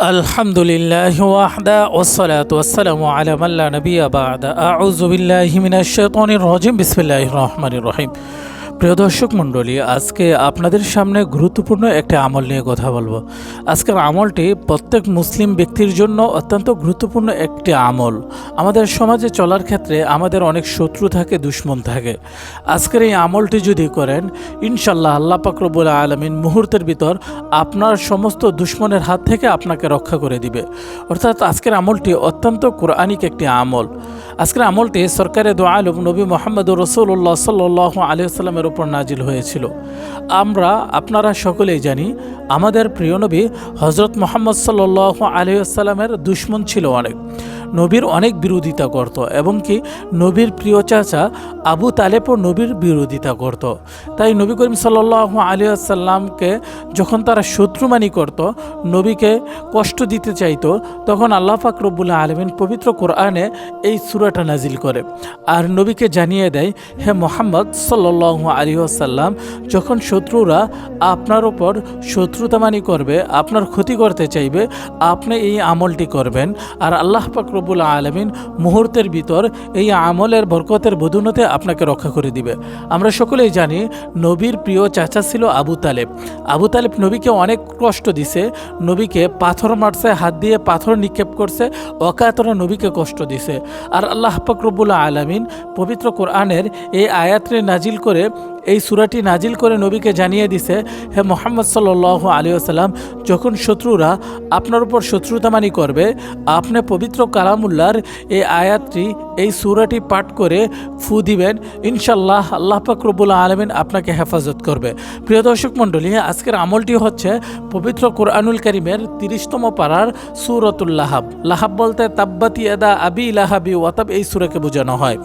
আলহামদুলিল্লাহি ওয়াহদা ওয়াসসালাতু ওয়াসসালামু আলা মান লা নাবিয়্যা বা'দা আউযু বিল্লাহি মিনাশ শাইতানির রাজিম বিসমিল্লাহির রহমানির রহিম। প্রিয় দর্শক মণ্ডলী, আজকে আপনাদের সামনে গুরুত্বপূর্ণ একটা আমল নিয়ে কথা বলবো। আজকের আমলটি প্রত্যেক মুসলিম ব্যক্তির জন্য অত্যন্ত গুরুত্বপূর্ণ একটি আমল। আমাদের সমাজে চলার ক্ষেত্রে আমাদের অনেক শত্রু থাকে, দুশ্মন থাকে। আজকের এই আমলটি যদি করেন, ইনশাল্লাহ আল্লাহ পাক রব্বুল আলামিন মুহূর্তের ভিতর আপনার সমস্ত দুশ্মনের হাত থেকে আপনাকে রক্ষা করে দিবে। অর্থাৎ আজকের আমলটি অত্যন্ত কোরআনিক একটি আমল। আজকের আমলটি সরকারে দো আলম নবী মুহাম্মদুর রাসূলুল্লাহ সাল্লাল্লাহু আলাইহি ওয়াসাল্লামের উপর নাজিল হয়েছিল। আপনারা সকলেই জানি, আমাদের প্রিয় নবী হযরত মুহাম্মদ সাল্লাল্লাহু আলাইহি ওয়াসাল্লামের দুশমন ছিল অনেক। নবীর অনেক বিরোধিতা করত, এবং কি নবীর প্রিয় চাচা আবু তালেবও নবীর বিরোধিতা করত। তাই নবী করিম সাল্লাল্লাহু আলাইহি ওয়াসাল্লামকে যখন তারা শত্রুমানি করত, নবীকে কষ্ট দিতে চাইতো, তখন আল্লাহ পাক রব্বুল আলামিন পবিত্র কোরআনে এই সূরাটা নাজিল করে আর নবীকে জানিয়ে দেয়, হে মুহাম্মদ সাল্লাল্লাহু আলাইহি ওয়াসাল্লাম, যখন শত্রুরা আপনার উপর শত্রুতামানি করবে, আপনার ক্ষতি করতে চাইবে, আপনি এই আমলটি করবেন, আর আল্লাহ পাক রব্বুল আলামিন মুহূর্তের ভিতর এই আমলের বরকতের বদৌলতে আপনাকে রক্ষা করে দিবে। আমরা সকলেই জানি, নবীর প্রিয় চাচা ছিল আবু তালেব। আবু তালেব নবীকে অনেক কষ্ট দিছে, নবীকে পাথর মারছে, হাত দিয়ে পাথর নিক্ষেপ করছে, অকাতরে নবীকে কষ্ট দিছে। আর আল্লাহ পাক রব্বুল আলামিন পবিত্র কোরআনের এই আয়াতটি নাজিল করে, এই সূরাটি নাজিল করে নবীকে জানিয়ে দিছে, হে মুহাম্মদ সাল্লাল্লাহু আলাইহি ওয়াসাল্লাম, যখন শত্রুরা আপনার উপর শত্রুতামানি করবে, আপনি পবিত্র কালামুল্লাহর এই আয়াতটি, এই সূরাটি পাঠ করে ফু দিবেন, ইনশাল্লাহ আল্লাহ পাক রব্বুল আলামিন আপনাকে হেফাজত করবে। প্রিয় দর্শক মণ্ডলী, আজকের আমলটি হচ্ছে পবিত্র কোরআনুল কারীমের 30তম পারার সূরাতুল লাহাব। লাহাব বলতে তাব্বাত ইয়াদা আবি লাহাবি ওয়া তাব, এই সূরাকে বোঝানো হয়।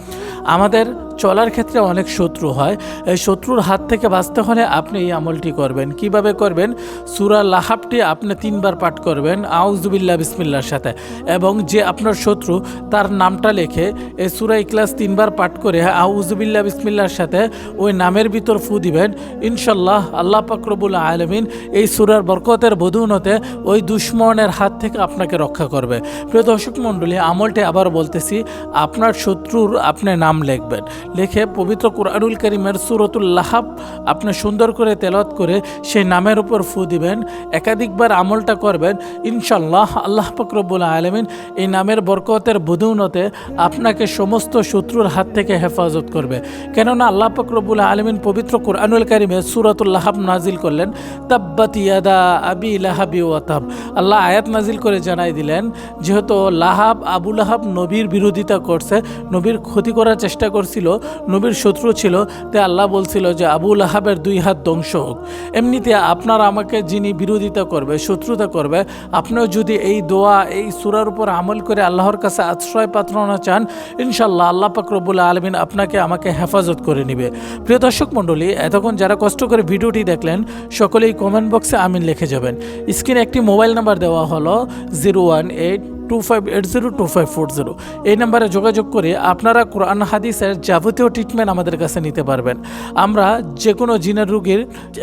আমাদের চলার ক্ষেত্রে অনেক শত্রু হয়, এই শত্রুর হাত থেকে বাঁচতে হলে আপনি এই আমলটি করবেন। কিভাবে করবেন? সূরা লাহাবটি আপনি 3 বার পাঠ করবেন আউযু বিল্লাহ বিসমিল্লাহর সাথে, এবং যে আপনার শত্রু তার নামটা লিখে এই সূরা ইখলাস 3 বার পাঠ করে আউযু বিল্লাহ বিসমিল্লাহর সাথে ওই নামের ভিতর ফু দিবেন, ইনশাল্লাহ আল্লাহ পাক রব্বুল আলামিন এই সূরার বরকতের বদৌলতে ওই দুশমনের হাত থেকে আপনাকে রক্ষা করবে। প্রিয় দর্শক মণ্ডলী, আমলটি আবার বলতেছি, আপনার শত্রুর আপনি নাম লিখবেন, লিখে পবিত্র কোরআনুল কারীমের সূরাতুল লাহাব আপনি সুন্দর করে তেলাওয়াত করে সেই নামের উপর ফু দিবেন। একাধিকবার আমলটা করবেন, ইনশাল্লাহ আল্লাহ পাক রব্বুল আলামিন এই নামের বরকতের বদৌলতে আপনাকে সমস্ত শত্রুর হাত থেকে হেফাজত করবে। কেননা আল্লাহ পাক রব্বুল আলামিন পবিত্র কোরআনুল কারীমে সূরাতুল লাহাব নাজিল করলেন, তাব্বাত ইয়াদা আবি লাহাবি ওয়া তাব। আল্লাহ আয়াত নাজিল করে জানাই দিলেন, যেহেতু আবু লাহাব নবীর বিরোধিতা করছে, নবীর ক্ষতি করার চেষ্টা করছিল, নবীর শত্রু ছিল, তাই আল্লাহ বলছিল যে আবু লাহাবের 2 হাত ধ্বংস হোক। এমনিতে আপনার আমাকে যিনি বিরোধিতা করবে, শত্রুতা করবে, আপনিও যদি এই দোয়া, এই সূরার উপর আমল করে আল্লাহর কাছে আশ্রয় পাত্রনা চান, ইনশাল্লাহ আল্লাহ পাক রব্বুল আলামিন আপনাকে আমাকে হেফাজত করে নেবে। প্রিয় দর্শক মণ্ডলী, এতক্ষণ যারা কষ্ট করে ভিডিওটি দেখলেন, সকলেই কমেন্ট বক্সে আমিন লিখে যাবেন। স্ক্রিনে একটি মোবাইল নাম্বার দেওয়া হলো 01825802540। এই নাম্বারে যোগাযোগ করে আপনারা কোরআন হাদিসের যাবতীয় ট্রিটমেন্ট আমাদের কাছে নিতে পারবেন। আমরা যে কোনো জিনের রোগীর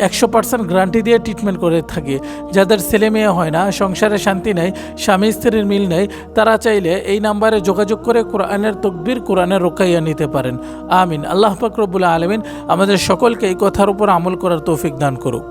100% গ্যারান্টি দিয়ে ট্রিটমেন্ট করে থাকি। যাদের ছেলে মেয়ে হয় না, সংসারে শান্তি নেই, স্বামী স্ত্রীর মিল নেই, তারা চাইলে এই নাম্বারে যোগাযোগ করে কোরআনের তকবির, কোরআনের রুকাইয়া নিতে পারেন। আমিন। আল্লাহ পাক রব্বুল আলামিন আমাদের সকলকে এই কথার উপর আমল করার তৌফিক দান করুক।